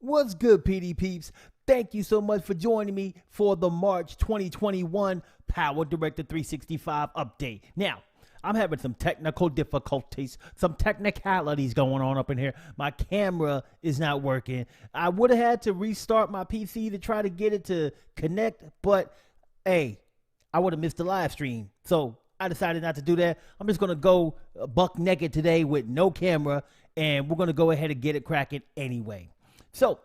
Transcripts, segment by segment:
What's good, PD peeps? Thank you so much for joining me for the March 2021 PowerDirector 365 update. Now, I'm having some technical difficulties, some technicalities going on up in here. My camera is not working. I would have had to restart my PC to try to get it to connect, but hey, I would have missed the live stream. So I decided not to do that. I'm just going to go buck naked today with no camera, and we're going to go ahead and get it cracking anyway. So,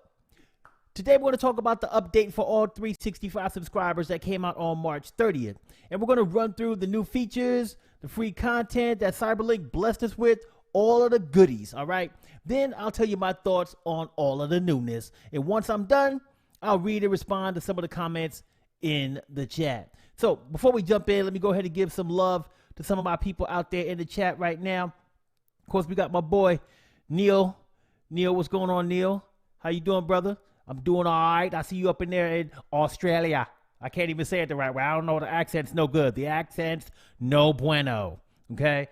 today we're going to talk about the update for all 365 subscribers that came out on March 30th. And we're going to run through the new features, the free content that Cyberlink blessed us with, all of the goodies, all right? Then I'll tell you my thoughts on all of the newness. And once I'm done, I'll read and respond to some of the comments in the chat. So, before we jump in, let me go ahead and give some love to some of my people out there in the chat right now. Of course, we got my boy, Neil. Neil, what's going on, Neil? How you doing, brother? I'm doing all right. I see you up in there in Australia. I can't even say it the right way. I don't know. The accent's no good. The accent's no bueno. Okay?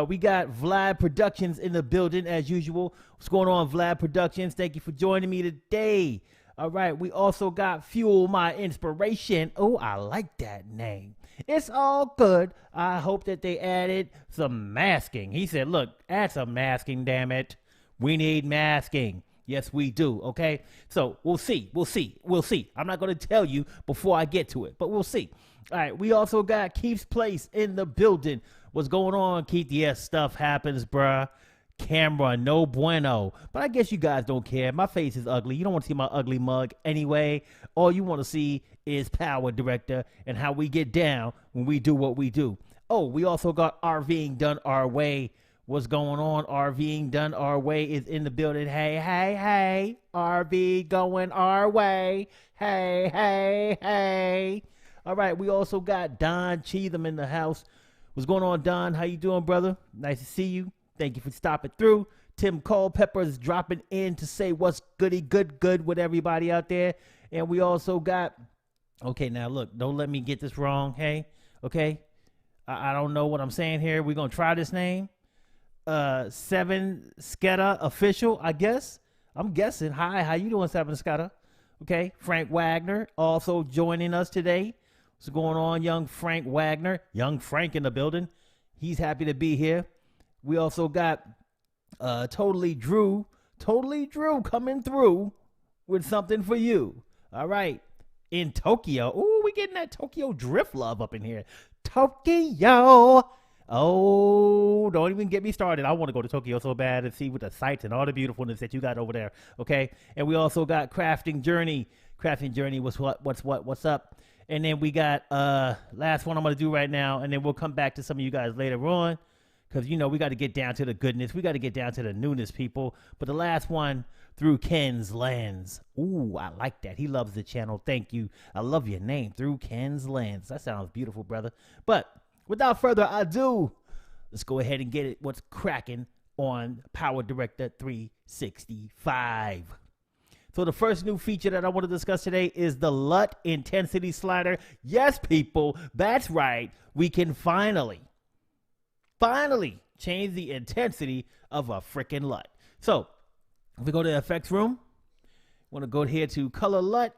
We got Vlad Productions in the building as usual. What's going on, Vlad Productions? Thank you for joining me today. All right. We also got Fuel My Inspiration. Oh, I like that name. It's all good. I hope that they added some masking. He said, look, add some masking, damn it. We need masking. Yes, we do, okay? So, we'll see. I'm not going to tell you before I get to it, but we'll see. All right, we also got Keith's Place in the building. What's going on, Keith? Yes, stuff happens, bruh. Camera, no bueno. But I guess you guys don't care. My face is ugly. You don't want to see my ugly mug anyway. All you want to see is PowerDirector and how we get down when we do what we do. Oh, we also got RVing done our way. What's going on? RVing done our way is in the building. Hey. RV going our way. Hey. All right, we also got Don Cheatham in the house. What's going on, Don? How you doing, brother? Nice to see you. Thank you for stopping through. Tim Culpepper is dropping in to say what's goody good with everybody out there. And we also got, okay, now look, don't let me get this wrong, hey? Okay? I don't know what I'm saying here. We're going to try this name. Seven Sketa official, I guess. I'm guessing. Hi, how you doing, Seven Sketa? Okay, Frank Wagner also joining us today. What's going on, young Frank Wagner? Young Frank in the building. He's happy to be here. We also got Totally Drew coming through with something for you. All right, in Tokyo. Ooh, we getting that Tokyo drift love up in here. Tokyo. Oh, don't even get me started. I want to go to Tokyo so bad and see what the sights and all the beautifulness that you got over there. Okay. And we also got Crafting Journey. Crafting Journey what's up? And then we got last one I'm going to do right now. And then we'll come back to some of you guys later on. Because, you know, we got to get down to the goodness. We got to get down to the newness, people. But the last one, Through Ken's Lens. Ooh, I like that. He loves the channel. Thank you. I love your name, Through Ken's Lens. That sounds beautiful, brother. But without further ado, let's go ahead and get it what's cracking on PowerDirector 365. So the first new feature that I want to discuss today is the Lut Intensity Slider. Yes, people, that's right. We can finally change the intensity of a freaking LUT. So if we go to the effects room, want to go here to color LUT.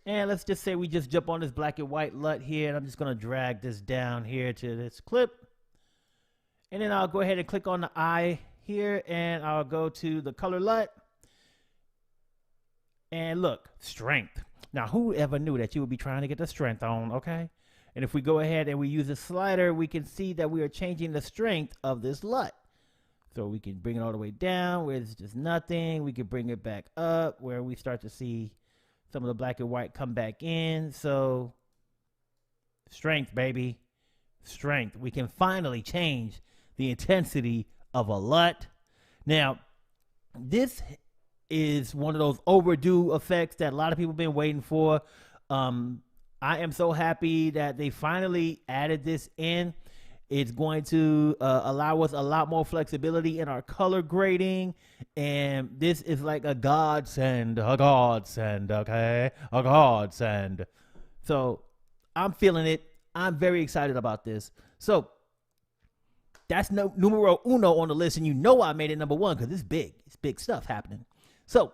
And let's just say we just jump on this black and white LUT here. And I'm just going to drag this down here to this clip. And then I'll go ahead and click on the eye here. And I'll go to the color LUT. And look, strength. Now, who ever knew that you would be trying to get the strength on, okay? And if we go ahead and we use the slider, we can see that we are changing the strength of this LUT. So we can bring it all the way down where it's just nothing. We can bring it back up where we start to see some of the black and white come back in. So strength, baby. Strength. We can finally change the intensity of a LUT. Now, this is one of those overdue effects that a lot of people have been waiting for. I am so happy that they finally added this in. It's going to allow us a lot more flexibility in our color grading. And this is like a godsend, okay? A godsend. So I'm feeling it. I'm very excited about this. So that's numero uno on the list. And you know I made it number one because it's big. It's big stuff happening. So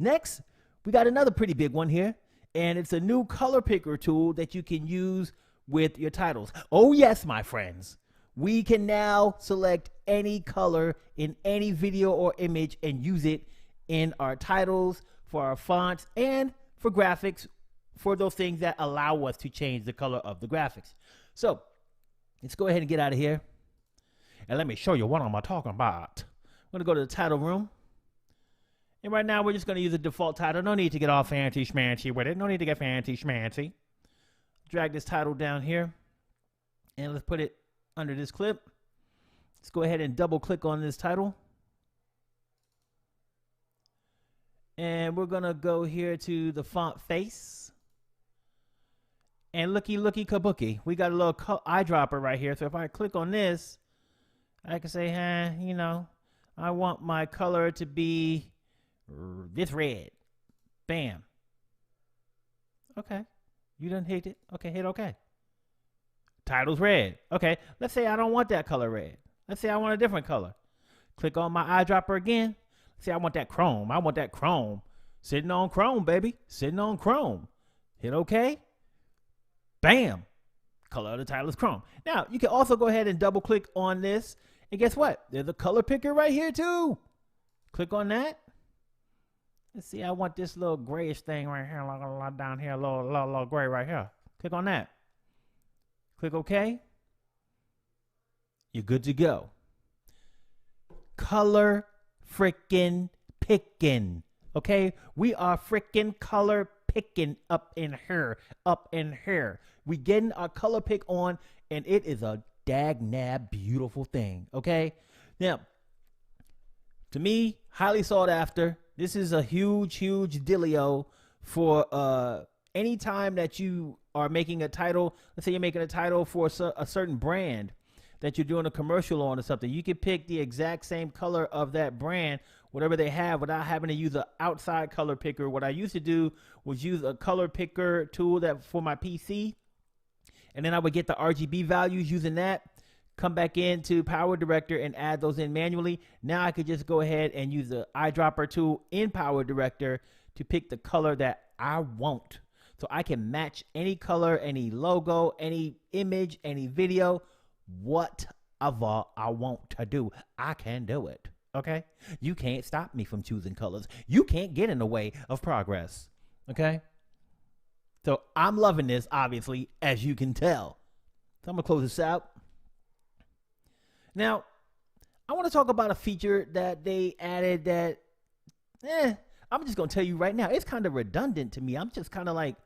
Next, we got another pretty big one here, and it's a new color picker tool that you can use with your titles. Oh yes, my friends. We can now select any color in any video or image and use it in our titles, for our fonts, and for graphics, for those things that allow us to change the color of the graphics. So let's go ahead and get out of here. And let me show you what I'm talking about. I'm going to go to the title room. And right now we're just going to use the default title. No need to get all fancy schmancy with it. No need to get fancy schmancy. Drag this title down here. And let's put it under this clip. Let's go ahead and double click on this title. And we're going to go here to the font face. And looky kabuki. We got a little eyedropper right here. So if I click on this, I can say, you know, I want my color to be this red. Bam. Okay. You done hit it? Okay, hit okay. Title's red. Okay, let's say I don't want that color red. Let's say I want a different color. Click on my eyedropper again. Let's say I want that chrome. I want that chrome. Sitting on chrome, baby. Sitting on chrome. Hit okay. Bam. Color of the title is chrome. Now, you can also go ahead and double click on this. And guess what? There's a color picker right here too. Click on that. Let's see, I want this little grayish thing right here, down here, a little gray right here. Click on that. Click OK. You're good to go. Color frickin' picking. Okay? We are frickin' color picking up in here. Up in here. We getting our color pick on, and it is a dag-nab beautiful thing. Okay? Now, to me, highly sought after. This is a huge dealio for any time that you are making a title. Let's say you're making a title for a certain brand that you're doing a commercial on or something. You can pick the exact same color of that brand, whatever they have, without having to use an outside color picker. What I used to do was use a color picker tool that for my PC, and then I would get the RGB values using that. Come back into PowerDirector and add those in manually. Now I could just go ahead and use the eyedropper tool in PowerDirector to pick the color that I want. So I can match any color, any logo, any image, any video, whatever I want to do. I can do it. Okay? You can't stop me from choosing colors. You can't get in the way of progress. Okay? So I'm loving this, obviously, as you can tell. So I'm going to close this out. Now, I want to talk about a feature that they added that, I'm just going to tell you right now, it's kind of redundant to me. I'm just kind of like,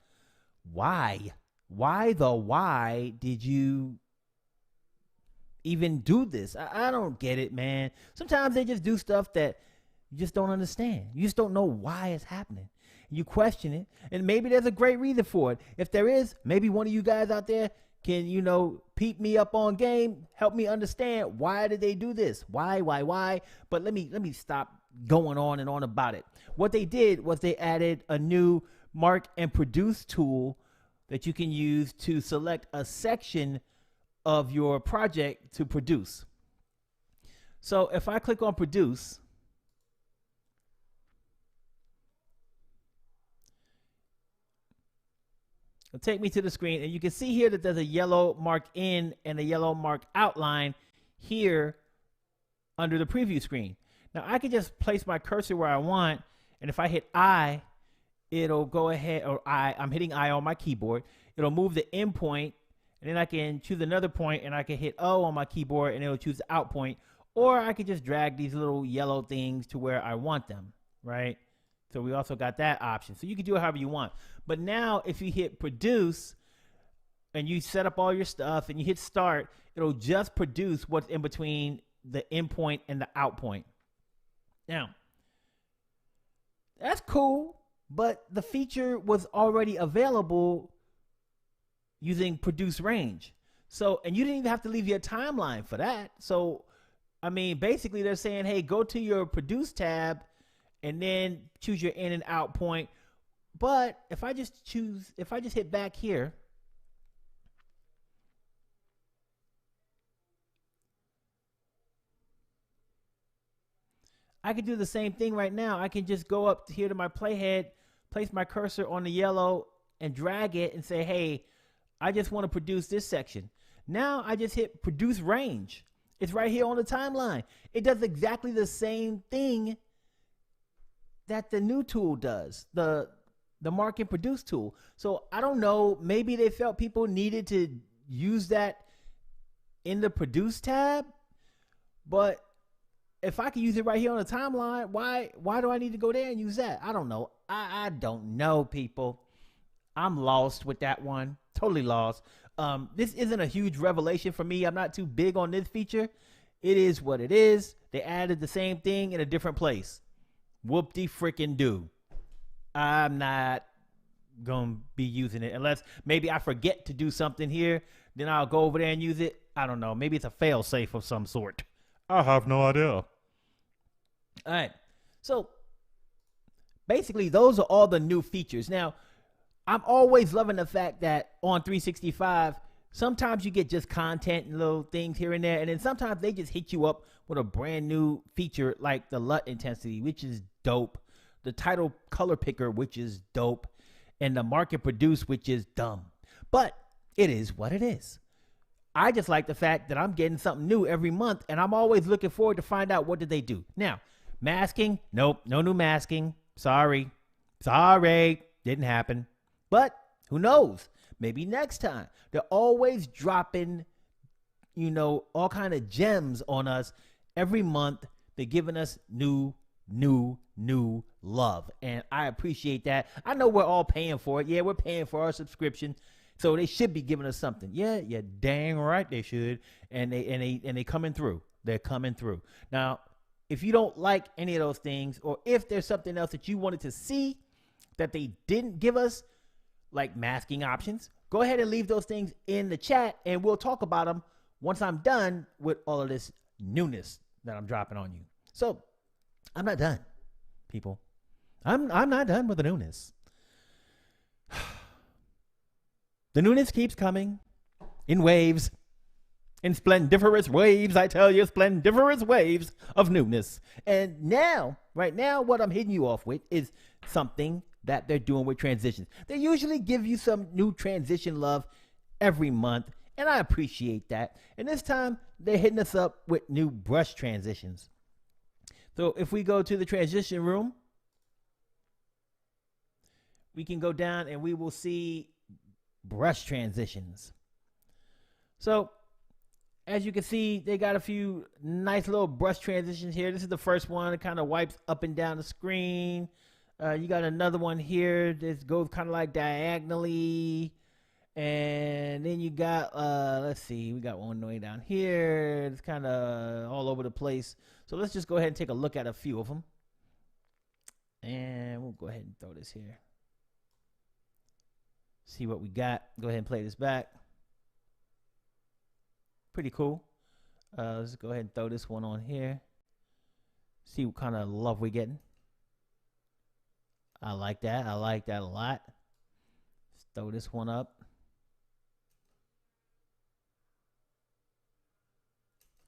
why? Why did you even do this? I don't get it, man. Sometimes they just do stuff that you just don't understand. You just don't know why it's happening. You question it, and maybe there's a great reason for it. If there is, maybe one of you guys out there can, you know, peep me up on game, help me understand why did they do this? Why? But let me stop going on and on about it. What they did was they added a new mark and produce tool that you can use to select a section of your project to produce. So if I click on produce, it'll take me to the screen, and you can see here that there's a yellow mark in and a yellow mark outline here under the preview screen. Now I can just place my cursor where I want, and if I hit I, it'll go ahead, or I'm hitting I on my keyboard. It'll move the in point, and then I can choose another point, and I can hit O on my keyboard, and it'll choose the out point. Or I could just drag these little yellow things to where I want them, right? So we also got that option. So you can do it however you want. But now if you hit produce and you set up all your stuff and you hit start, it'll just produce what's in between the in point and the out point. Now, that's cool, but the feature was already available using produce range. So, and you didn't even have to leave your timeline for that. So, I mean, basically they're saying, hey, go to your produce tab and then choose your in and out point. But if I just hit back here, I can do the same thing right now. I can just go up here to my playhead, place my cursor on the yellow and drag it and say, hey, I just want to produce this section. Now I just hit produce range. It's right here on the timeline. It does exactly the same thing that the new tool does, the mark and produce tool. So I don't know, maybe they felt people needed to use that in the produce tab, but if I can use it right here on the timeline, why do I need to go there and use that? I don't know. I don't know, people. I'm lost with that one. Totally lost. This isn't a huge revelation for me. I'm not too big on this feature. It is what it is. They added the same thing in a different place. Whoop-de freaking do. I'm not going to be using it unless maybe I forget to do something here. Then I'll go over there and use it. I don't know. Maybe it's a fail-safe of some sort. I have no idea. All right. So basically, those are all the new features. Now, I'm always loving the fact that on 365, sometimes you get just content and little things here and there. And then sometimes they just hit you up with a brand new feature like the Lut Intensity, which is dope. The title color picker, which is dope. And the market produce, which is dumb. But it is what it is. I just like the fact that I'm getting something new every month, and I'm always looking forward to find out what did they do. Now, masking, nope, no new masking. Sorry, didn't happen. But who knows? Maybe next time. They're always dropping, all kind of gems on us every month. They're giving us new love, and I appreciate that. I know we're all paying for it. Yeah, we're paying for our subscription. So they should be giving us something. Yeah, dang right they should. And they coming through. They're coming through. Now, if you don't like any of those things, or if there's something else that you wanted to see that they didn't give us, like masking options, go ahead and leave those things in the chat, and we'll talk about them once I'm done with all of this newness that I'm dropping on you. So I'm not done, people. I'm not done with the newness. The newness keeps coming in waves, in splendiferous waves. I tell you, splendiferous waves of newness. And now, right now, what I'm hitting you off with is something that they're doing with transitions. They usually give you some new transition love every month, and I appreciate that. And this time, they're hitting us up with new brush transitions. So if we go to the transition room, we can go down and we will see brush transitions. So as you can see, they got a few nice little brush transitions here. This is the first one. It kind of wipes up and down the screen. You got another one here that goes kind of like diagonally. And then you got, let's see, we got one way down here. It's kind of all over the place. So let's just go ahead and take a look at a few of them. And we'll go ahead and throw this here. See what we got. Go ahead and play this back. Pretty cool. Let's go ahead and throw this one on here. See what kind of love we're getting. I like that. I like that a lot. Let's throw this one up.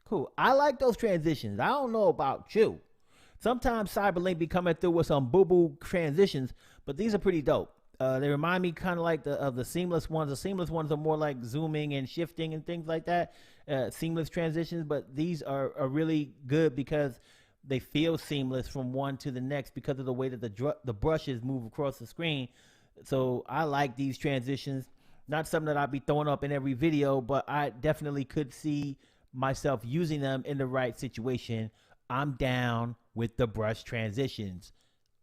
Cool. I like those transitions. I don't know about you. Sometimes Cyberlink be coming through with some boo-boo transitions, but these are pretty dope. They remind me kind of like of the seamless ones. The seamless ones are more like zooming and shifting and things like that. Seamless transitions, but these are really good because they feel seamless from one to the next because of the way that the brushes move across the screen. So I like these transitions. Not something that I'll be throwing up in every video, but I definitely could see myself using them in the right situation. I'm down with the brush transitions.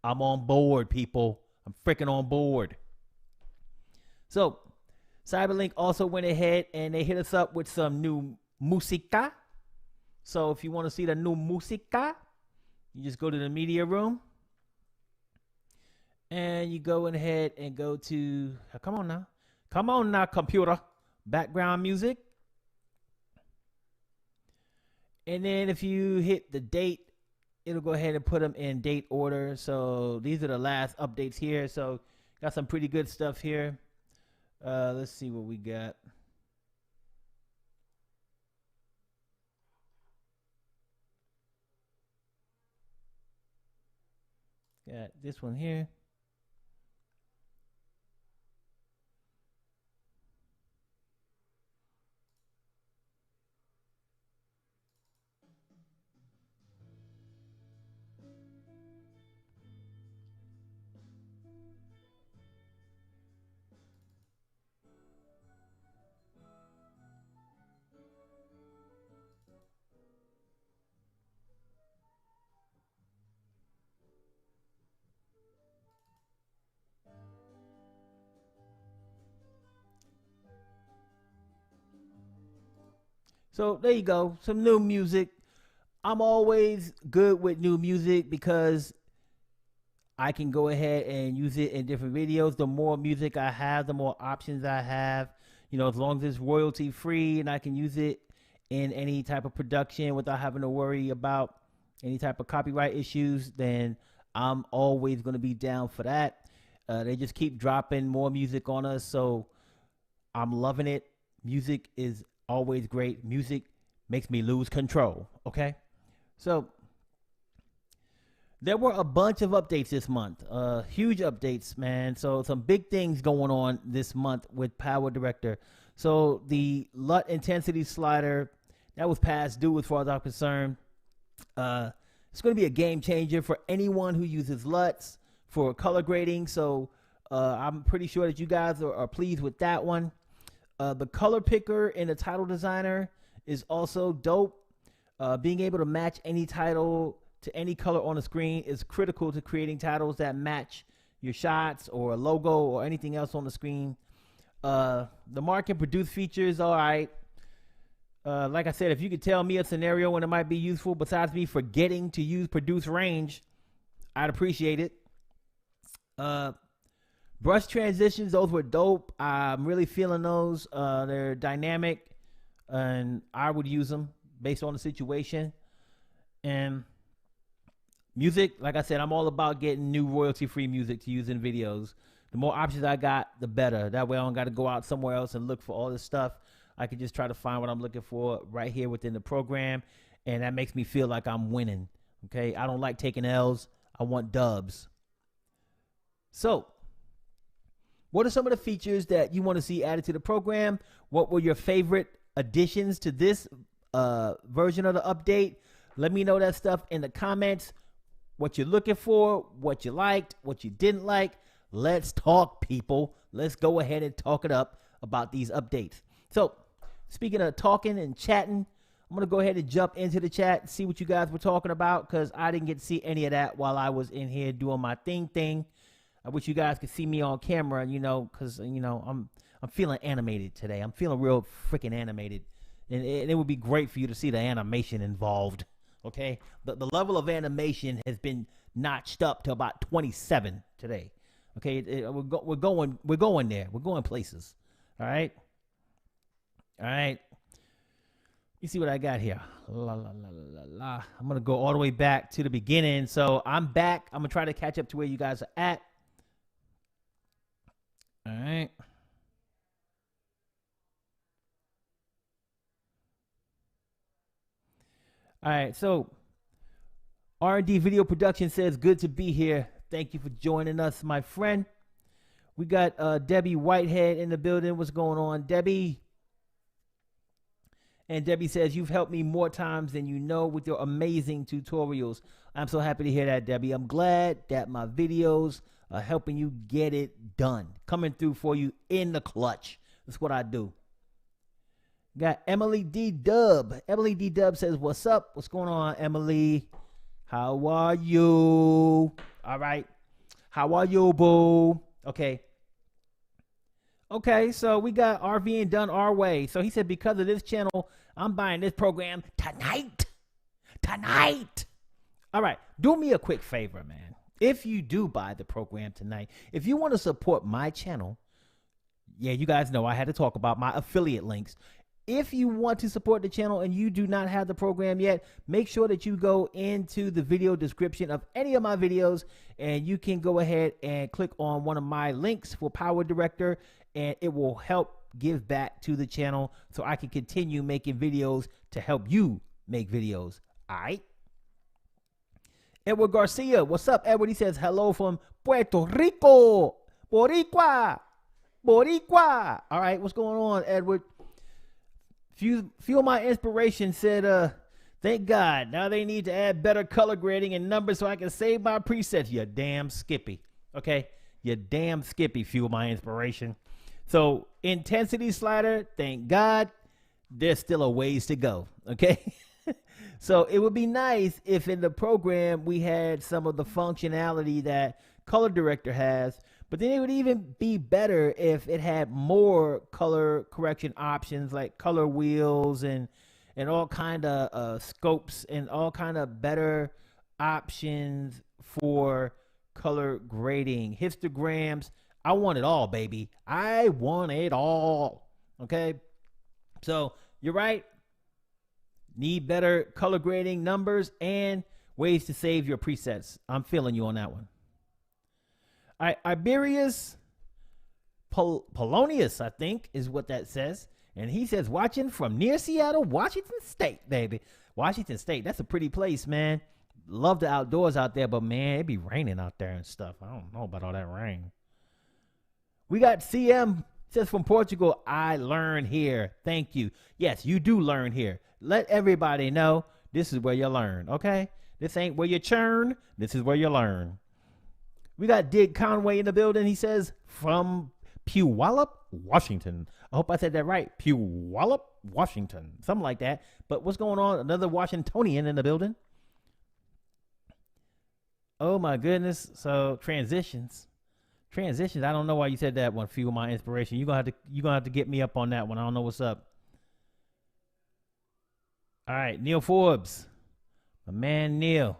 I'm on board, people. I'm freaking on board. So Cyberlink also went ahead and they hit us up with some new musica. So if you want to see the new musica, you just go to the media room and you go ahead and go to, come on now, computer, background music. And then if you hit the date, it'll go ahead and put them in date order. So these are the last updates here. So got some pretty good stuff here. Let's see what we got. Got this one here. So there you go, some new music. I'm always good with new music because I can go ahead and use it in different videos. The more music I have, the more options I have. You know, as long as it's royalty free and I can use it in any type of production without having to worry about any type of copyright issues, then I'm always going to be down for that. They just keep dropping more music on us, so I'm loving it. Music is always great. Music makes me lose control. Okay, so there were a bunch of updates this month, huge updates, man. So some big things going on this month with PowerDirector. So the Lut Intensity Slider, that was past due as far as I'm concerned. It's going to be a game changer for anyone who uses LUTs for color grading. So I'm pretty sure that you guys are pleased with that one. The color picker in the title designer is also dope. Being able to match any title to any color on the screen is critical to creating titles that match your shots or a logo or anything else on the screen. The mark and produce feature is all right. Like I said, if you could tell me a scenario when it might be useful besides me forgetting to use produce range, I'd appreciate it. Brush transitions, those were dope. I'm really feeling those. They're dynamic, and I would use them based on the situation. And music, like I said, I'm all about getting new royalty-free music to use in videos. The more options I got, the better. That way I don't got to go out somewhere else and look for all this stuff. I can just try to find what I'm looking for right here within the program, and that makes me feel like I'm winning. Okay, I don't like taking L's. I want dubs. So, what are some of the features that you want to see added to the program? What were your favorite additions to this version of the update? Let me know that stuff in the comments. What you're looking for, what you liked, what you didn't like. Let's talk, people. Let's go ahead and talk it up about these updates. So, speaking of talking and chatting, I'm going to go ahead and jump into the chat and see what you guys were talking about, because I didn't get to see any of that while I was in here doing my thing. I wish you guys could see me on camera, you know, because, you know, I'm feeling animated today. I'm feeling real freaking animated. And it would be great for you to see the animation involved, okay? The level of animation has been notched up to about 27 today, okay? We're going there. We're going places, all right? All right. You see what I got here. La, la, la, la, la. I'm going to go all the way back to the beginning. So I'm back. I'm going to try to catch up to where you guys are at. All right. All right. So R&D Video Production says, good to be here. Thank you for joining us, my friend. We got Debbie Whitehead in the building. What's going on, Debbie? And Debbie says, you've helped me more times than you know with your amazing tutorials. I'm so happy to hear that, Debbie. I'm glad that my videos are helping you get it done. Coming through for you in the clutch. That's what I do. Got Emily D. Dub. Emily D. Dub says, what's up? What's going on, Emily? How are you? All right. How are you, boo? Okay. Okay, so we got RVing done our way. So he said, because of this channel, I'm buying this program tonight. Tonight. All right, do me a quick favor, man. If you do buy the program tonight, if you want to support my channel, yeah, you guys know I had to talk about my affiliate links. If you want to support the channel and you do not have the program yet, make sure that you go into the video description of any of my videos and you can go ahead and click on one of my links for PowerDirector, and it will help give back to the channel so I can continue making videos to help you make videos. All right. Edward Garcia, what's up, Edward? He says hello from Puerto Rico. Boricua. Boricua. All right, what's going on, Edward? Fuel My Inspiration said, thank God. Now they need to add better color grading and numbers so I can save my presets. You damn Skippy. Okay? You damn Skippy, Fuel My Inspiration. So, intensity slider, thank God. There's still a ways to go. Okay? So, it would be nice if in the program we had some of the functionality that PowerDirector has. But then it would even be better if it had more color correction options like color wheels and all kind of scopes and all kind of better options for color grading. Histograms. I want it all, baby. I want it all. Okay? So you're right. Need better color grading, numbers, and ways to save your presets. I'm feeling you on that one. Iberius Polonius, I think, is what that says. And he says, watching from near Seattle, Washington State, baby. Washington State, that's a pretty place, man. Love the outdoors out there, but, man, it be raining out there and stuff. I don't know about all that rain. We got CM, says from Portugal, I learn here. Thank you. Yes, you do learn here. Let everybody know this is where you learn, okay? This ain't where you churn. This is where you learn. We got Dick Conway in the building. He says, from Puyallup, Washington. I hope I said that right. Puyallup, Washington. Something like that. But what's going on? Another Washingtonian in the building. Oh, my goodness. So, transitions. Transitions. I don't know why you said that one, Fuel My Inspiration. You're gonna have to get me up on that one. I don't know what's up. All right. Neil Forbes. My man, Neil.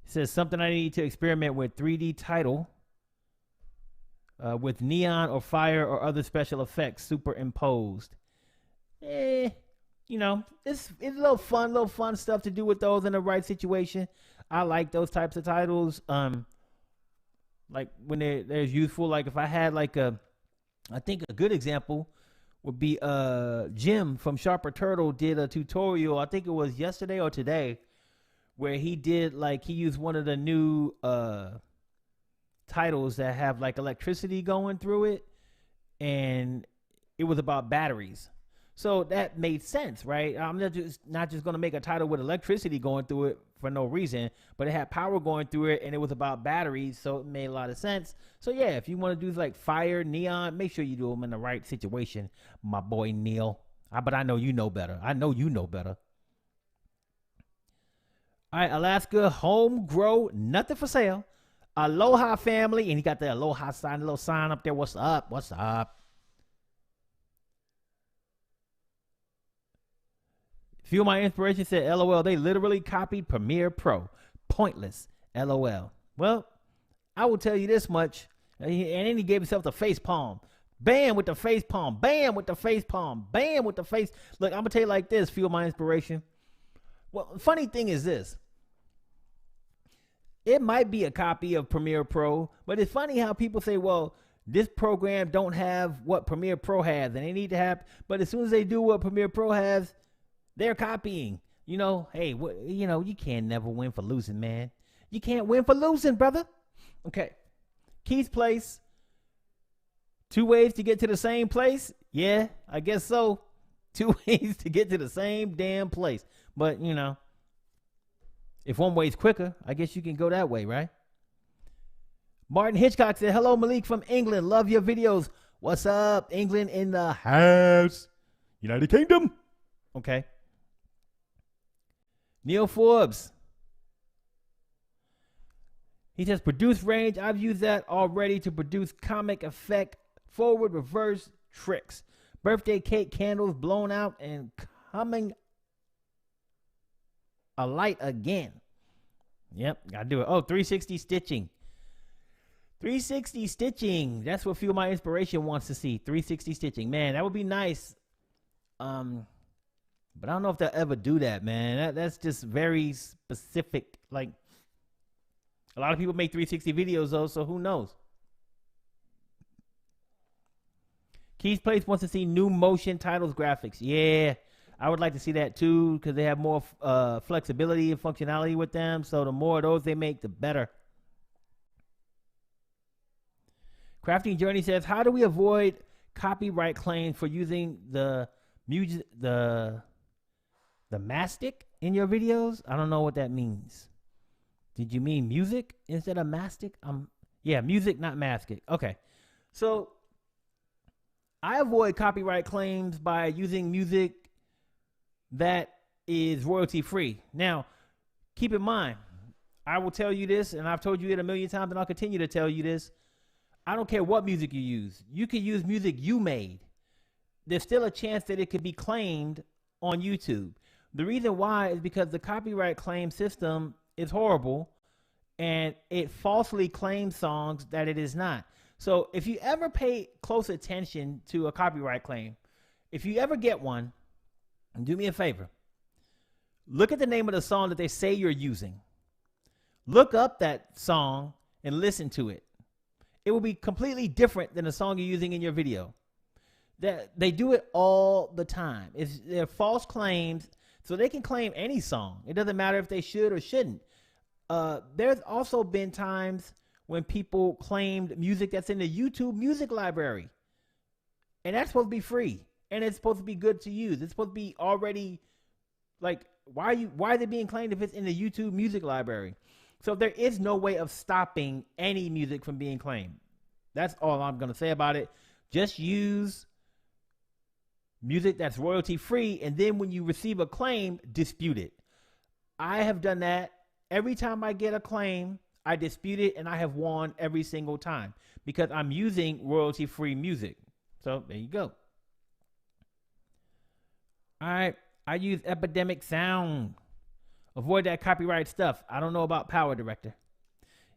Says something I need to experiment with 3D title with neon or fire or other special effects superimposed. You know, it's a little fun stuff to do with those in the right situation. I like those types of titles. Like when they're useful. Like if I had like I think a good example would be Jim from Sharper Turtle did a tutorial. I think it was yesterday or today, where he did he used one of the new titles that have like electricity going through it, and it was about batteries. So that made sense, right? I'm not just going to make a title with electricity going through it for no reason, but it had power going through it, and it was about batteries, so it made a lot of sense. So yeah, if you want to do like fire, neon, make sure you do them in the right situation, my boy Neil. But I know you know better. I know you know better. All right, Alaska home grow, nothing for sale. Aloha family, and he got the Aloha sign, little sign up there. What's up? What's up? Fuel My Inspiration said, LOL, they literally copied Premiere Pro. Pointless. LOL. Well, I will tell you this much. And then he gave himself the face palm. Bam with the face palm. Bam with the face palm. Bam with the face. Look, I'm going to tell you like this, Fuel My Inspiration. Well, funny thing is this. It might be a copy of Premiere Pro, but it's funny how people say, well, this program don't have what Premiere Pro has, and they need to have, but as soon as they do what Premiere Pro has, they're copying. You know, hey, you can't never win for losing, man. You can't win for losing, brother. Okay. Keith's Place. 2 ways to get to the same place? Yeah, I guess so. 2 ways to get to the same damn place. But, if one way's quicker, I guess you can go that way, right? Martin Hitchcock said, hello, Malik from England. Love your videos. What's up? England in the house. United Kingdom. Okay. Neil Forbes. He says, produce range. I've used that already to produce comic effect, forward, reverse tricks. Birthday cake candles blown out and coming alight again. Yep, gotta do it. Oh, 360 stitching. 360 stitching. That's what Fuel My Inspiration wants to see. 360 stitching. Man, that would be nice. But I don't know if they'll ever do that, man. That's just very specific. Like, a lot of people make 360 videos, though, so who knows? Keith's Place wants to see new motion titles graphics. Yeah, I would like to see that too because they have more flexibility and functionality with them. So the more of those they make, the better. Crafting Journey says, how do we avoid copyright claims for using the music, the mastic in your videos? I don't know what that means. Did you mean music instead of mastic? Yeah, music, not mastic. Okay. So I avoid copyright claims by using music that is royalty free. Now, keep in mind, I will tell you this, and I've told you it a million times, and I'll continue to tell you this. I don't care what music you use. You can use music you made. There's still a chance that it could be claimed on YouTube. The reason why is because the copyright claim system is horrible and it falsely claims songs that it is not. So if you ever pay close attention to a copyright claim, if you ever get one, do me a favor. Look at the name of the song that they say you're using. Look up that song and listen to it. It will be completely different than the song you're using in your video. They do it all the time. They're false claims, so they can claim any song. It doesn't matter if they should or shouldn't. There's also been times when people claimed music that's in the YouTube music library. And that's supposed to be free. And it's supposed to be good to use. It's supposed to be already, like, why is it being claimed if it's in the YouTube music library? So there is no way of stopping any music from being claimed. That's all I'm going to say about it. Just use music that's royalty free, and then when you receive a claim, dispute it. I have done that. Every time I get a claim, I dispute it, and I have won every single time because I'm using royalty free music. So there you go. All right. I use Epidemic Sound. Avoid that copyright stuff. I don't know about PowerDirector.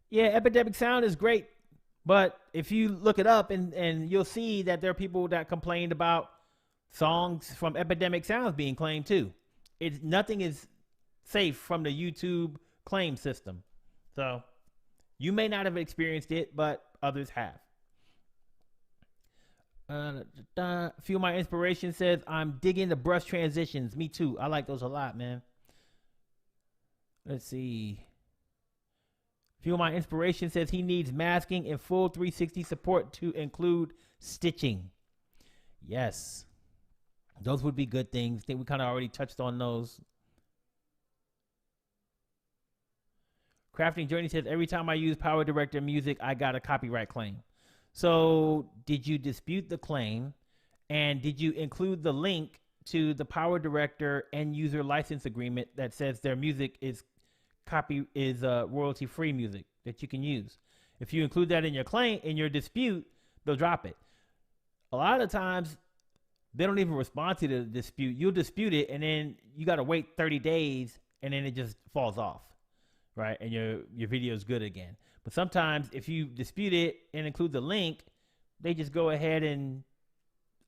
Yeah, Epidemic Sound is great. But if you look it up and you'll see that there are people that complained about songs from Epidemic Sounds being claimed too. Nothing is safe from the YouTube claim system. So you may not have experienced it, but others have. A few of my inspiration says, I'm digging the brush transitions. Me too. I like those a lot, man. Let's see. A few of my inspiration says he needs masking and full 360 support to include stitching. Yes. Those would be good things. I think we kind of already touched on those. Crafting Journey says, every time I use PowerDirector music, I got a copyright claim. So did you dispute the claim? And did you include the link to the PowerDirector end user license agreement that says their music is royalty free music that you can use? If you include that in your claim, in your dispute, they'll drop it. A lot of times they don't even respond to the dispute. You'll dispute it, and then you got to wait 30 days, and then it just falls off, right? And your video is good again. But sometimes if you dispute it and include the link, they just go ahead and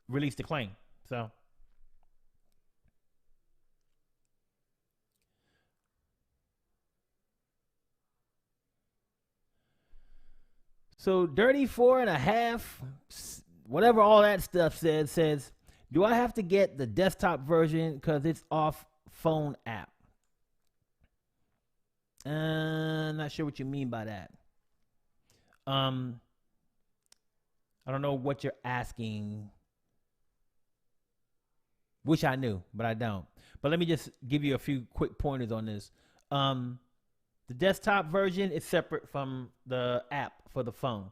release the claim. So Dirty 4.5, whatever all that stuff says, do I have to get the desktop version because it's off phone app? Not sure what you mean by that. I don't know what you're asking. Wish I knew, but I don't. But let me just give you a few quick pointers on this. The desktop version is separate from the app for the phone.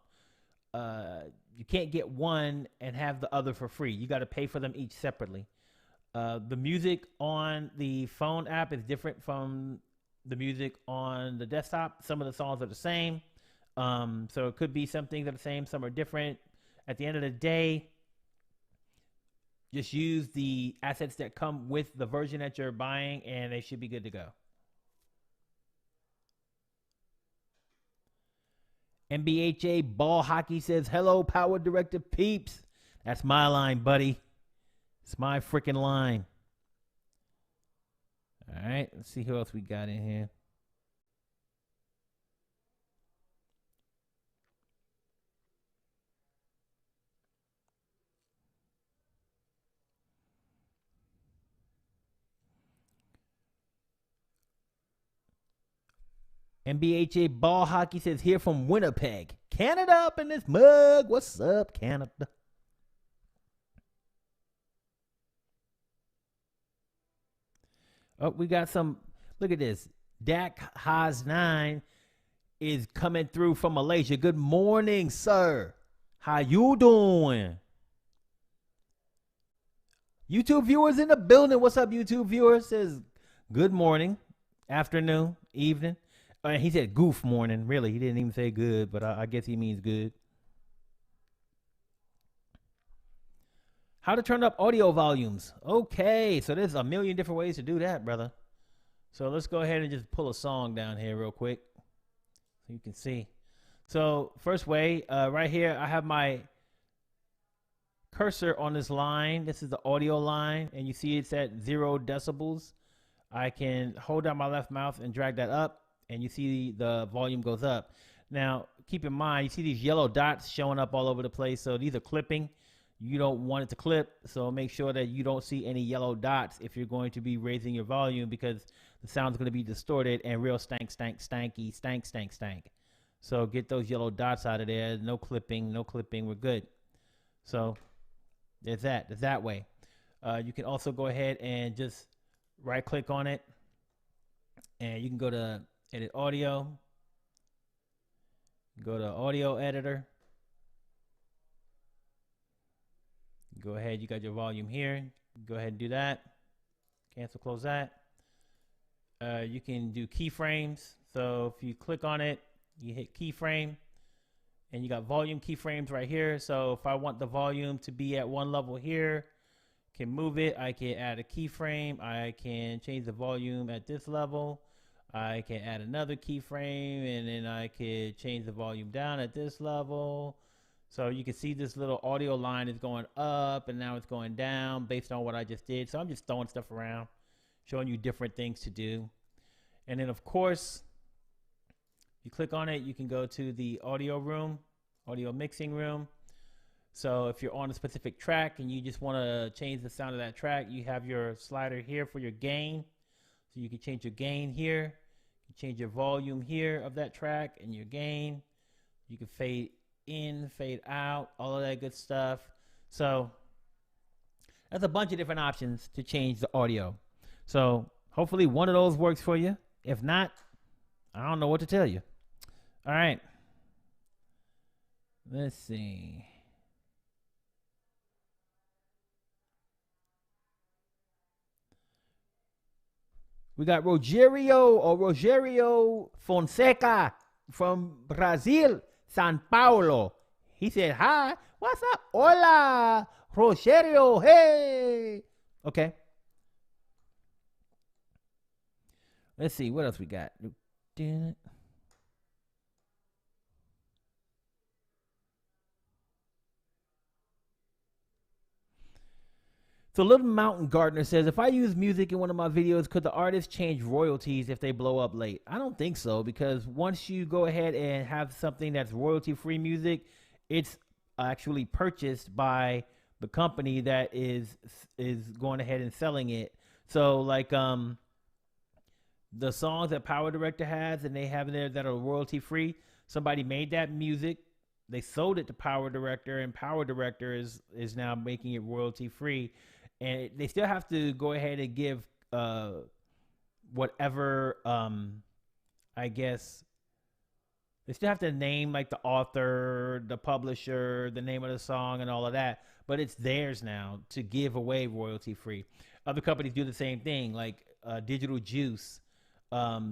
You can't get one and have the other for free. You got to pay for them each separately. The music on the phone app is different from the music on the desktop. Some of the songs are the same. So it could be some things are the same, some are different. At the end of the day, just use the assets that come with the version that you're buying, and they should be good to go. NBHA Ball Hockey says, hello, PowerDirector peeps. That's my line, buddy. It's my freaking line. All right, let's see who else we got in here. NBHA Ball Hockey says here from Winnipeg, Canada up in this mug. What's up, Canada? Oh, we got some. Look at this. Dak Haas 9 is coming through from Malaysia. Good morning, sir. How you doing? YouTube viewers in the building. What's up, YouTube viewers? Says good morning, afternoon, evening. He said goof morning. Really, he didn't even say good, but I guess he means good. How to turn up audio volumes. Okay, so there's a million different ways to do that, brother. So let's go ahead and just pull a song down here real quick so you can see. So first way, right here, I have my cursor on this line. This is the audio line, and you see it's at 0 decibels. I can hold down my left mouse and drag that up, and you see the volume goes up. Now, keep in mind, you see these yellow dots showing up all over the place. So these are clipping. You don't want it to clip, so make sure that you don't see any yellow dots if you're going to be raising your volume, because the sound's going to be distorted and real stank. So get those yellow dots out of there. No clipping, we're good. So there's that way. You can also go ahead and just right click on it, and you can go to edit audio, go to audio editor. Go ahead, you got your volume here. Go ahead and do that. Cancel, close that. You can do keyframes. So if you click on it, you hit keyframe, and you got volume keyframes right here. So if I want the volume to be at one level here, can move it. I can add a keyframe. I can change the volume at this level. I can add another keyframe, and then I could change the volume down at this level. So you can see this little audio line is going up, and now it's going down based on what I just did. So I'm just throwing stuff around, showing you different things to do. And then, of course, you click on it, you can go to the audio room, audio mixing room. So if you're on a specific track and you just want to change the sound of that track, you have your slider here for your gain. So you can change your gain here. You can change your volume here of that track and your gain. You can fade in, fade out, all of that good stuff. So that's a bunch of different options to change the audio. So hopefully one of those works for you. If not, I don't know what to tell you. All right. Let's see. We got Rogerio Fonseca from Brazil, San Paulo. He said, hi, what's up? Hola, Rogerio, hey. Okay. Let's see, what else we got? So Little Mountain Gardener says, if I use music in one of my videos, could the artist change royalties if they blow up late? I don't think so, because once you go ahead and have something that's royalty-free music, it's actually purchased by the company that is going ahead and selling it. So like the songs that PowerDirector has and they have in there that are royalty-free, somebody made that music, they sold it to PowerDirector, and PowerDirector is now making it royalty-free. And they still have to go ahead and give whatever, I guess, they still have to name like the author, the publisher, the name of the song and all of that. But it's theirs now to give away royalty free. Other companies do the same thing, like Digital Juice.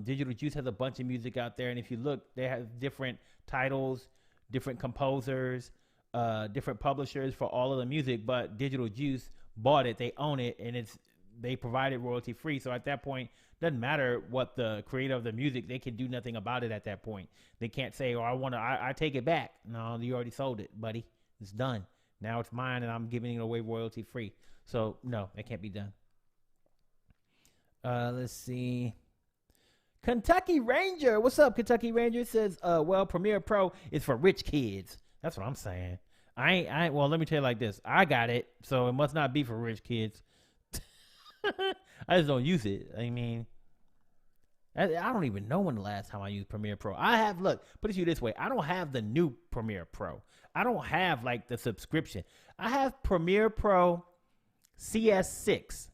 Digital Juice has a bunch of music out there. And if you look, they have different titles, different composers, different publishers for all of the music. But Digital Juice bought it, they own it, and they provide it royalty free. So at that point, doesn't matter what the creator of the music, they can do nothing about it at that point. They can't say, oh, I take it back. No, you already sold it, buddy. It's done. Now it's mine, and I'm giving it away royalty free. So no, that can't be done. Let's see. Kentucky Ranger, what's up, Kentucky Ranger? Says, well, Premiere Pro is for rich kids. That's what I'm saying. Well, let me tell you like this. I got it, so it must not be for rich kids. I just don't use it. I mean, I don't even know when the last time I used Premiere Pro. I have, look, put it to you this way. I don't have the new Premiere Pro. I don't have like the subscription. I have Premiere Pro CS6.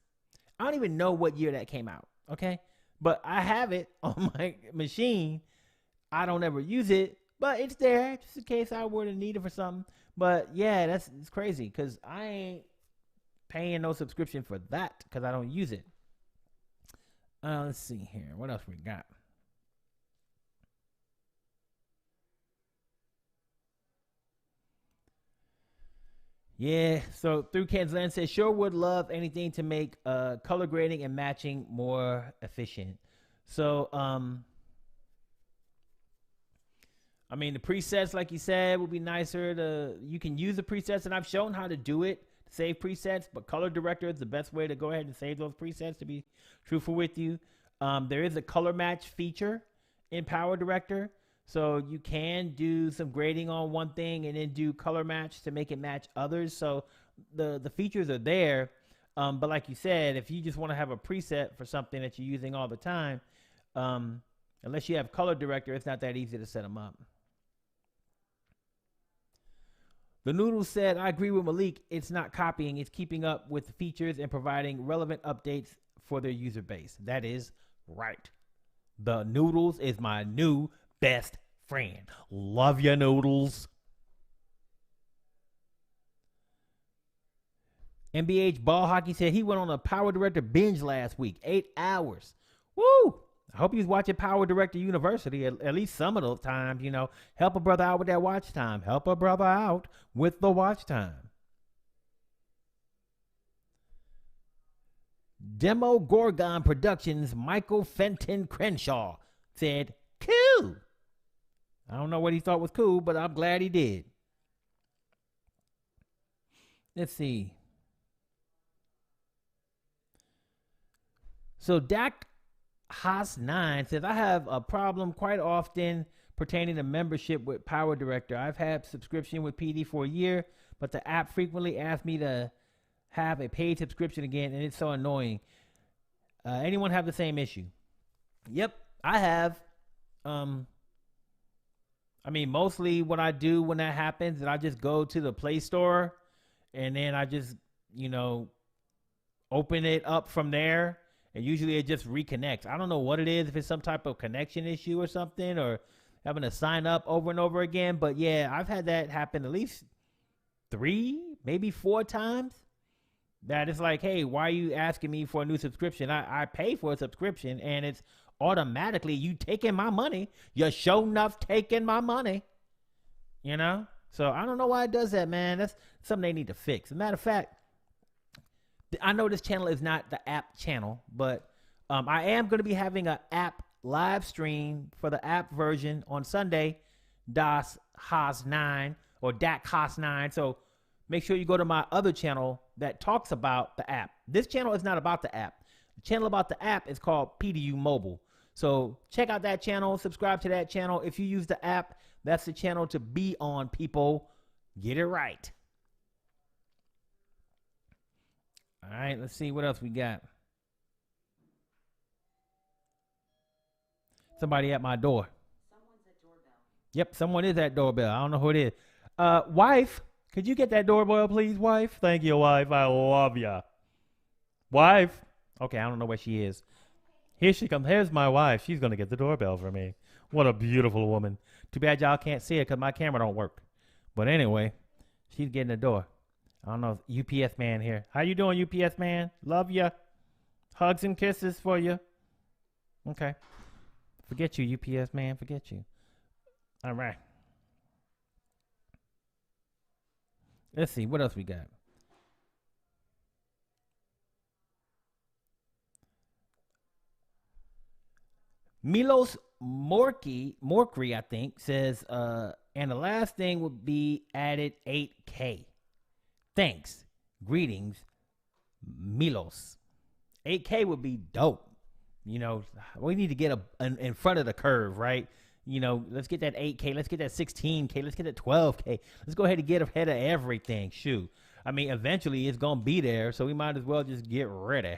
I don't even know what year that came out. Okay. But I have it on my machine. I don't ever use it, but it's there just in case I were to need it for something. But yeah, it's crazy because I ain't paying no subscription for that because I don't use it. Let's see here. What else we got? Yeah, so through Ken's Land says, sure would love anything to make color grading and matching more efficient. So, I mean, the presets, like you said, would be nicer. You can use the presets, and I've shown how to do it, to save presets, but PowerDirector is the best way to go ahead and save those presets, to be truthful with you. There is a color match feature in PowerDirector, so you can do some grading on one thing and then do color match to make it match others. So the features are there, but like you said, if you just want to have a preset for something that you're using all the time, unless you have PowerDirector, it's not that easy to set them up. The Noodle said, I agree with Malik. It's not copying. It's keeping up with the features and providing relevant updates for their user base. That is right. The Noodles is my new best friend. Love ya, Noodles. NBH Ball Hockey said he went on a PowerDirector binge last week. 8 hours. Woo! I hope he was watching PowerDirector University at least some of those times, you know. Help a brother out with that watch time. Help a brother out with the watch time. Demo Gorgon Productions Michael Fenton Crenshaw said, cool. I don't know what he thought was cool, but I'm glad he did. Let's see. So Dak Haas9 says, I have a problem quite often pertaining to membership with PowerDirector. I've had subscription with PD for a year, but the app frequently asks me to have a paid subscription again, and it's so annoying. Anyone have the same issue? Yep, I have. I mean, mostly what I do when that happens is I just go to the Play Store, and then I just, you know, open it up from there. And usually it just reconnects. I don't know what it is, if it's some type of connection issue or something, or having to sign up over and over again. But yeah, I've had that happen at least 3, maybe 4 times. That it's like, hey, why are you asking me for a new subscription? I pay for a subscription, and it's automatically you taking my money. You're sure enough taking my money. You know? So I don't know why it does that, man. That's something they need to fix. As a matter of fact, I know this channel is not the app channel, but I am going to be having an app live stream for the app version on Sunday, Das Haas 9 or Dak Haas 9. So make sure you go to my other channel that talks about the app. This channel is not about the app. The channel about the app is called PDU Mobile. So check out that channel, subscribe to that channel. If you use the app, that's the channel to be on, people. Get it right. All right, let's see what else we got. Somebody at my door. Someone's at doorbell. Yep, someone is at doorbell. I don't know who it is. Wife, could you get that doorbell, please, wife? Thank you, wife. I love ya. Wife. Okay, I don't know where she is. Here she comes. Here's my wife. She's going to get the doorbell for me. What a beautiful woman. Too bad y'all can't see it because my camera don't work. But anyway, she's getting the door. I don't know, UPS man here. How you doing, UPS man? Love ya. Hugs and kisses for you. Okay. Forget you, UPS man. Forget you. All right. Let's see. What else we got? Milos Morkri, I think, says, and the last thing would be added 8K. Thanks. Greetings, Milos. 8K would be dope. You know, we need to get in front of the curve, right? You know, let's get that 8K. Let's get that 16K. Let's get that 12K. Let's go ahead and get ahead of everything. Shoot. I mean, eventually it's going to be there, so we might as well just get ready.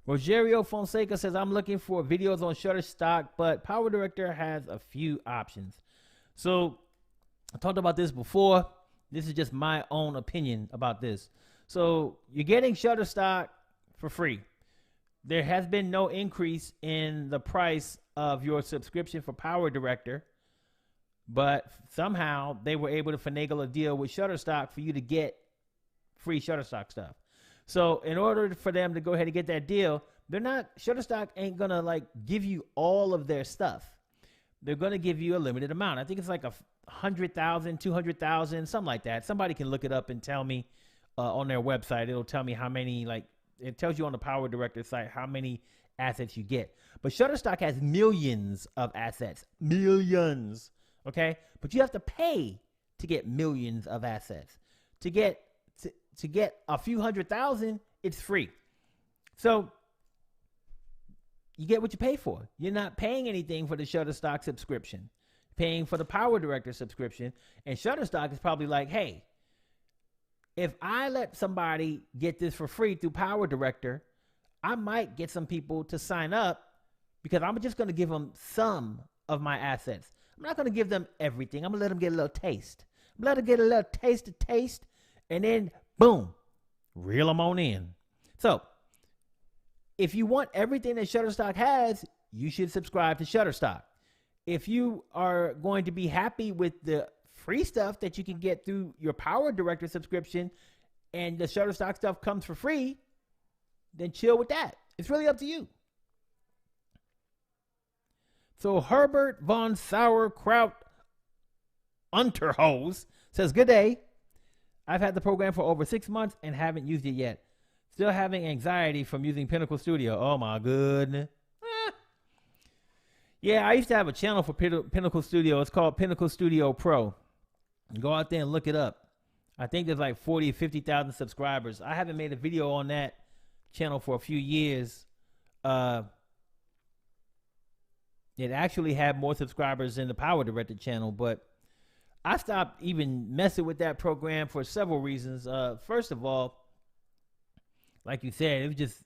Rogerio Fonseca says, I'm looking for videos on Shutterstock, but PowerDirector has a few options. So I talked about this before. This is just my own opinion about this. So you're getting Shutterstock for free. There has been no increase in the price of your subscription for PowerDirector, but somehow they were able to finagle a deal with Shutterstock for you to get free Shutterstock stuff. So in order for them to go ahead and get that deal, Shutterstock ain't gonna like give you all of their stuff. They're gonna give you a limited amount. I think it's like 100,000, 200,000, something like that. Somebody can look it up and tell me on their website. It'll tell me how many, like it tells you on the PowerDirector site how many assets you get. But Shutterstock has millions of assets, millions. Okay, but you have to pay to get millions of assets. To get a few 100,000, it's free. So you get what you pay for. You're not paying anything for the Shutterstock subscription. You're paying for the PowerDirector subscription, and Shutterstock is probably like, hey, if I let somebody get this for free through PowerDirector, I might get some people to sign up because I'm just going to give them some of my assets. I'm not going to give them everything. I'm going to let them get a little taste. I'm going to let them get a little taste, and then boom, reel them on in. So if you want everything that Shutterstock has, you should subscribe to Shutterstock. If you are going to be happy with the free stuff that you can get through your PowerDirector subscription and the Shutterstock stuff comes for free, then chill with that. It's really up to you. So Herbert von Sauerkraut Unterhose says, good day. I've had the program for over 6 months and haven't used it yet. Still having anxiety from using Pinnacle Studio. Oh my goodness. Yeah, I used to have a channel for Pinnacle Studio. It's called Pinnacle Studio Pro. Go out there and look it up. I think there's like 40 or 50,000 subscribers. I haven't made a video on that channel for a few years. It actually had more subscribers than the PowerDirector channel, but I stopped even messing with that program for several reasons. First of all, like you said, it was just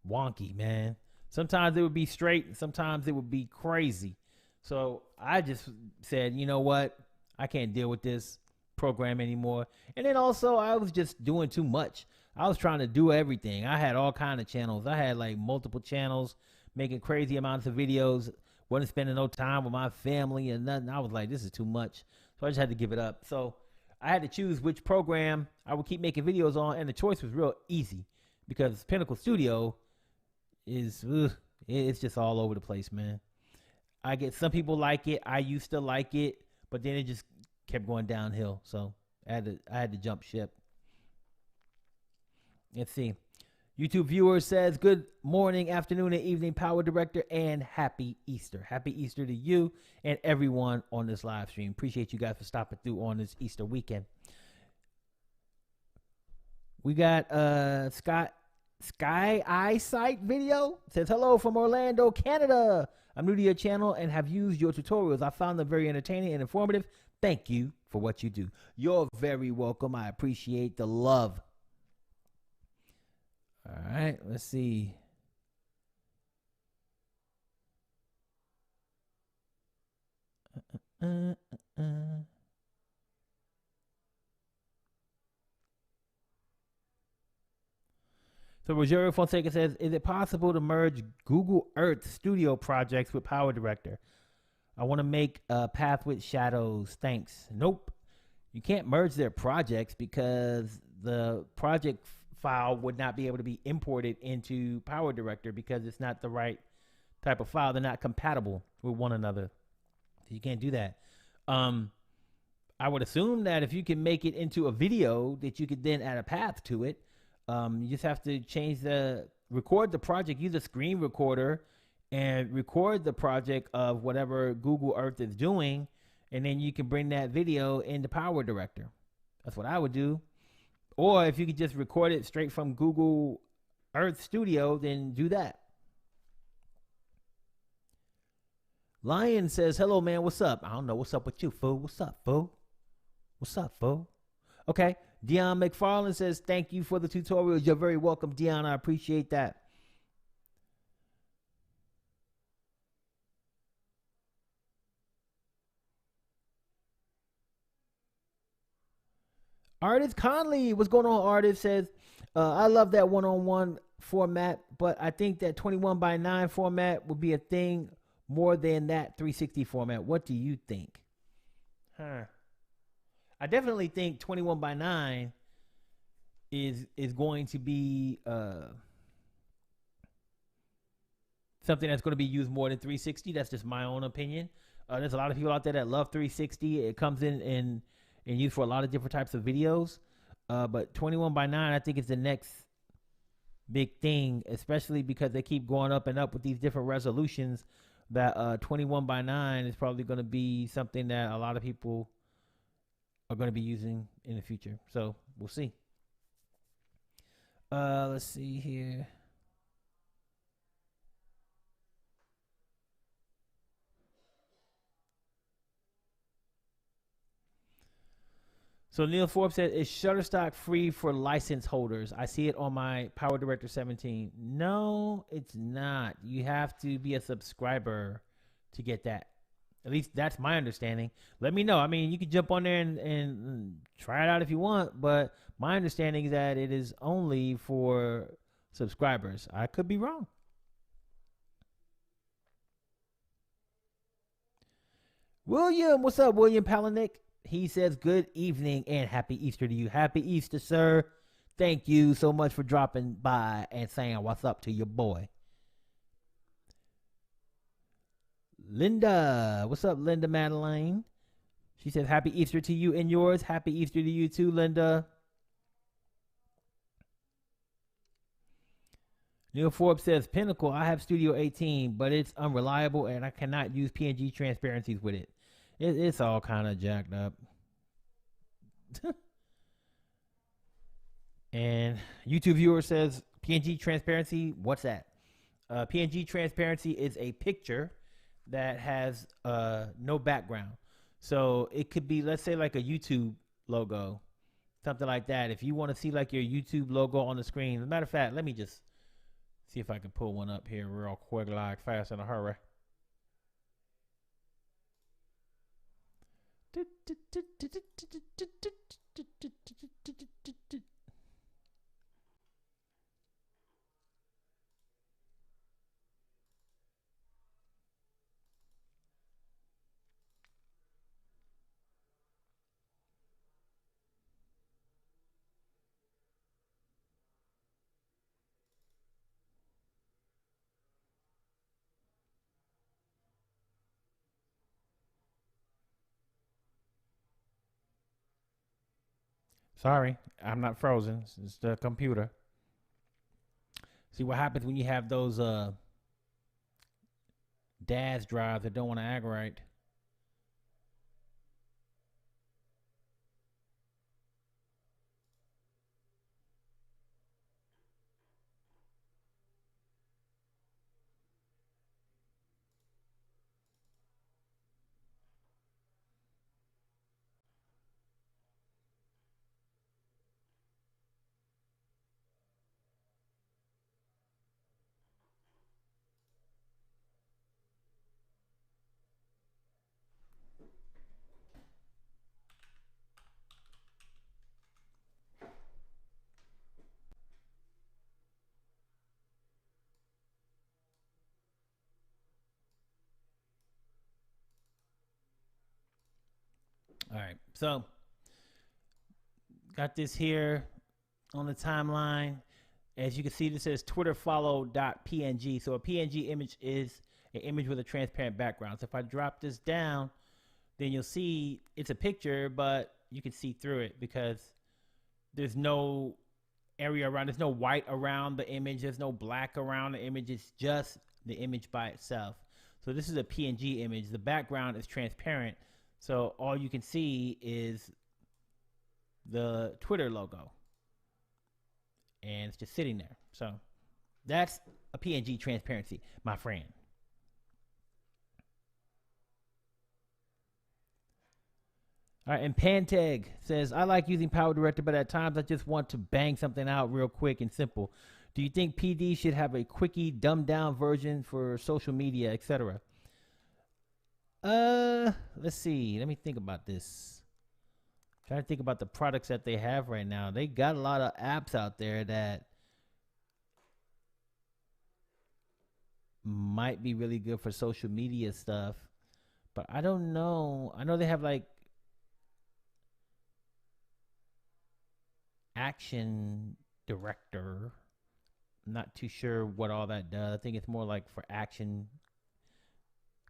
wonky, man. Sometimes it would be straight, and sometimes it would be crazy. So I just said, you know what? I can't deal with this program anymore. And then also, I was just doing too much. I was trying to do everything. I had all kinds of channels. I had like multiple channels, making crazy amounts of videos. Wasn't spending no time with my family and nothing. I was like, this is too much. So I just had to give it up. So I had to choose which program I would keep making videos on, and the choice was real easy because Pinnacle Studio is, it's just all over the place, man. I get some people like it. I used to like it, but then it just kept going downhill. So I had to jump ship. Let's see. YouTube viewer says, good morning, afternoon, and evening, PowerDirector, and happy Easter. Happy Easter to you and everyone on this live stream. Appreciate you guys for stopping through on this Easter weekend. We got Sky Eyesight video. It says, hello from Orlando, Canada. I'm new to your channel and have used your tutorials. I found them very entertaining and informative. Thank you for what you do. You're very welcome. I appreciate the love. All right, let's see. So Rogerio Fonseca says, is it possible to merge Google Earth Studio projects with PowerDirector? I want to make a path with shadows. Thanks. Nope. You can't merge their projects because the project file would not be able to be imported into PowerDirector because it's not the right type of file. They're not compatible with one another. So you can't do that. I would assume that if you can make it into a video that you could then add a path to it. You just have to record the project, use a screen recorder and record the project of whatever Google Earth is doing. And then you can bring that video into PowerDirector. That's what I would do. Or if you could just record it straight from Google Earth Studio, then do that. Lion says, hello, man. What's up? I don't know. What's up with you, fool? What's up, fool? What's up, fool? Okay. Dion McFarland says, thank you for the tutorial. You're very welcome, Dion. I appreciate that. Artist Conley, what's going on? Artist says, I love that one-on-one format, but I think that 21:9 format would be a thing more than that 360 format. What do you think? I definitely think 21:9 is going to be something that's going to be used more than 360. That's just my own opinion. There's a lot of people out there that love 360. It comes in used for a lot of different types of videos. But 21:9, I think, is the next big thing, especially because they keep going up and up with these different resolutions. That 21:9 is probably going to be something that a lot of people are going to be using in the future. So we'll see. Let's see here. So Neil Forbes said, is Shutterstock free for license holders? I see it on my PowerDirector 17. No, it's not. You have to be a subscriber to get that. At least that's my understanding. Let me know. I mean, you can jump on there and try it out if you want, but my understanding is that it is only for subscribers. I could be wrong. William, what's up, William Palanick? He says, good evening and happy Easter to you. Happy Easter, sir. Thank you so much for dropping by and saying what's up to your boy. Linda, what's up, Linda Madeline? She says, happy Easter to you and yours. Happy Easter to you too, Linda. Neil Forbes says, Pinnacle, I have Studio 18, but it's unreliable and I cannot use PNG transparencies with it. It's all kind of jacked up. And YouTube viewer says, PNG transparency, what's that? PNG transparency is a picture that has no background. So it could be, let's say, like a YouTube logo, something like that. If you want to see like your YouTube logo on the screen, as a matter of fact, let me just see if I can pull one up here real quick, like fast in a hurry. Sorry, I'm not frozen. It's the computer. See what happens when you have those DAS drives that don't want to act right. All right, so got this here on the timeline. As you can see, this says Twitter follow.png. So a PNG image is an image with a transparent background. So if I drop this down, then you'll see it's a picture, but you can see through it because there's no area around, there's no white around the image, there's no black around the image, it's just the image by itself. So this is a PNG image. The background is transparent, so all you can see is the Twitter logo, and it's just sitting there. So that's a PNG transparency, my friend. All right, and Panteg says, I like using PowerDirector, but at times I just want to bang something out real quick and simple. Do you think PD should have a quickie, dumbed down version for social media, etc.? Let's see. Let me think about this. Trying to think about the products that they have right now. They got a lot of apps out there that might be really good for social media stuff, but I don't know. I know they have like Action Director. I'm not too sure what all that does. I think it's more like for action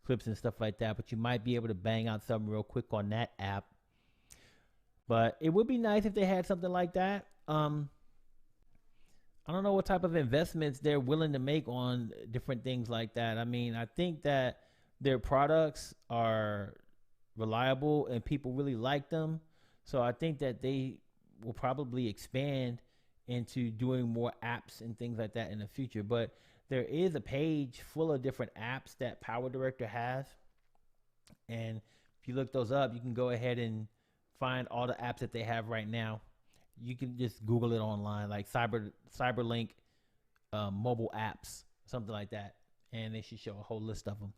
clips and stuff like that, but you might be able to bang out something real quick on that app. But it would be nice if they had something like that. I don't know what type of investments they're willing to make on different things like that. I mean, I think that their products are reliable and people really like them. So I think that they will probably expand into doing more apps and things like that in the future. But there is a page full of different apps that PowerDirector has. And if you look those up, you can go ahead and find all the apps that they have right now. You can just Google it online, like Cyberlink mobile apps, something like that. And they should show a whole list of them.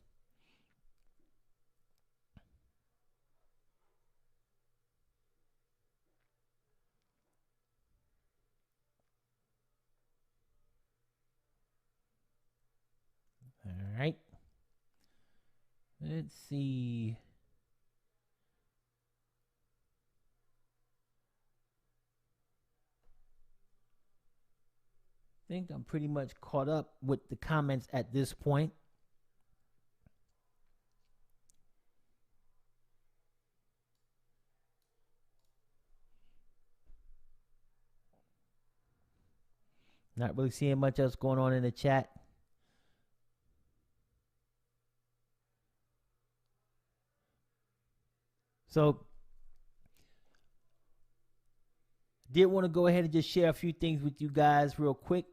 All right. Let's see. I think I'm pretty much caught up with the comments at this point. Not really seeing much else going on in the chat. So, did want to go ahead and just share a few things with you guys real quick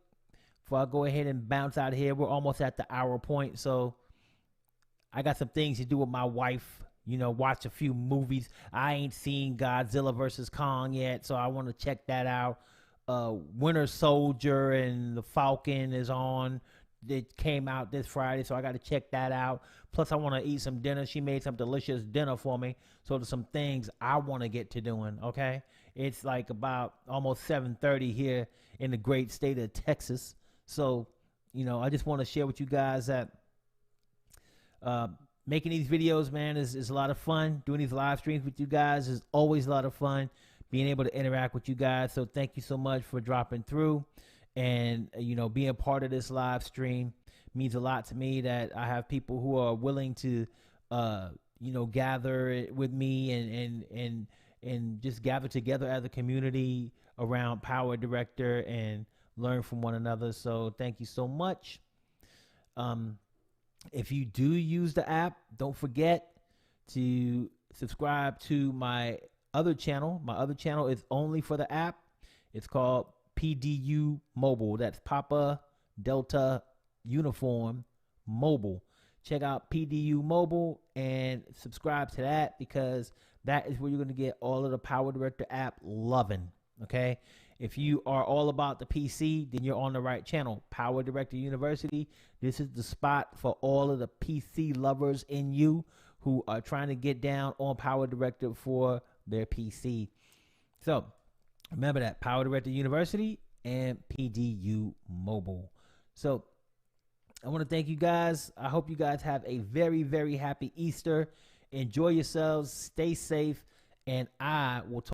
before I go ahead and bounce out here. We're almost at the hour point, so I got some things to do with my wife. You know, watch a few movies. I ain't seen Godzilla versus Kong yet, so I want to check that out. Winter Soldier and the Falcon is on. It came out this Friday, so I got to check that out. Plus, I want to eat some dinner. She made some delicious dinner for me. So there's some things I want to get to doing, okay? It's like about almost 7:30 here in the great state of Texas. So, you know, I just want to share with you guys that making these videos, man, is a lot of fun. Doing these live streams with you guys is always a lot of fun. Being able to interact with you guys. So thank you so much for dropping through. And, you know, being part of this live stream means a lot to me, that I have people who are willing to, you know, gather with me and just gather together as a community around PowerDirector and learn from one another. So thank you so much. If you do use the app, don't forget to subscribe to my other channel. My other channel is only for the app. It's called PDU Mobile. That's Papa Delta Uniform Mobile. Check out PDU Mobile and subscribe to that, because that is where you're going to get all of the PowerDirector app loving. Okay. If you are all about the PC, then you're on the right channel. PowerDirector University. This is the spot for all of the PC lovers in you who are trying to get down on PowerDirector for their PC. So remember that, PowerDirector University and PDU Mobile. So I want to thank you guys. I hope you guys have a very, very happy Easter. Enjoy yourselves. Stay safe. And I will talk